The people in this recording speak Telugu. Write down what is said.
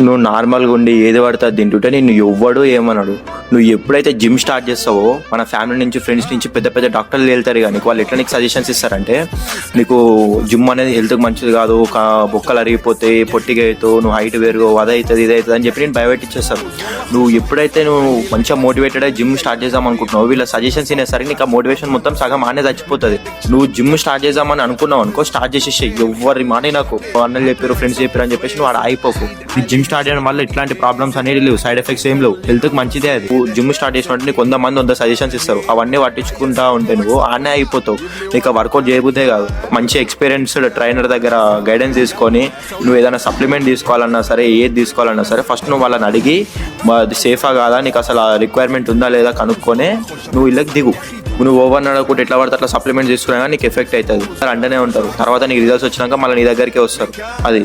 నువ్వు నార్మల్గా ఉండి ఏది పడితే అది తింటుంటే నిన్ను ఎవ్వడు ఏమన్నాడు. నువ్వు ఎప్పుడైతే జిమ్ స్టార్ట్ చేస్తావో మన ఫ్యామిలీ నుంచి ఫ్రెండ్స్ నుంచి పెద్ద పెద్ద డాక్టర్లు వెళ్తారు. కానీ వాళ్ళు ఎట్లా నీకు సజెషన్స్ ఇస్తారంటే నీకు జిమ్ అనేది హెల్త్కి మంచిది కాదు, బొక్కలు అరిగిపోతే పొట్టిగా అవుతావు, నువ్వు హైట్ పెరుగు, అది అవుతుంది ఇది అవుతుంది అని చెప్పి నేను భయపెట్టించేస్తాను. నువ్వు ఎప్పుడైతే నువ్వు మంచిగా మోటివేటెడ్ అయ్యి జిమ్ స్టార్ట్ చేద్దాం అనుకుంటున్నావు, వీళ్ళ సజెషన్స్ వినేసరికి నీకు ఆ మోటివేషన్ మొత్తం సగం ఆనే చచ్చిపోతుంది. నువ్వు జిమ్ స్టార్ట్ చేద్దామని అనుకున్నావు అనుకో, స్టార్ట్ చేసేసి ఎవరి మానే నాకు అన్నలు చెప్పారు ఫ్రెండ్స్ చెప్పారు అని చెప్పేసి నువ్వు ఆడ అయిపోకు. నీ జిమ్ స్టార్ట్ చేయడం వల్ల ఇట్లాంటి ప్రాబ్లమ్స్ అనేది లేవు, సైడ్ ఎఫెక్ట్స్ ఏం లేవు, హెల్త్కి మంచిదే. అది జిమ్ స్టార్ట్ చేసినట్టు నీకు 100 మంది 100 సజెషన్స్ ఇస్తారు, అవన్నీ పట్టించుకుంటా ఉంటే నువ్వు ఆనే అయిపోతావు. నీకు వర్కౌట్ చేయబుద్దే కాదు. మంచి ఎక్స్పీరియన్స్డ్ ట్రైనర్ దగ్గర గైడెన్స్ తీసుకొని నువ్వు ఏదైనా సప్లిమెంట్ తీసుకోవాలన్నా సరే, ఏది తీసుకోవాలన్నా సరే ఫస్ట్ నువ్వు వాళ్ళని అడిగి అది సేఫా కాదా, నీకు అసలు రిక్వైర్మెంట్ ఉందా లేదా కనుక్కొని నువ్వు ఇళ్ళకి దిగు. నువ్వు ఓవర్ నడకుంటే ఎట్లా పడితే అట్లా సప్లిమెంట్ తీసుకున్నా నీకు ఎఫెక్ట్ అవుతుంది. అంటనే ఉంటారు, తర్వాత నీకు రిజల్ట్స్ వచ్చినాక మళ్ళీ నీ దగ్గరికే వస్తారు. అది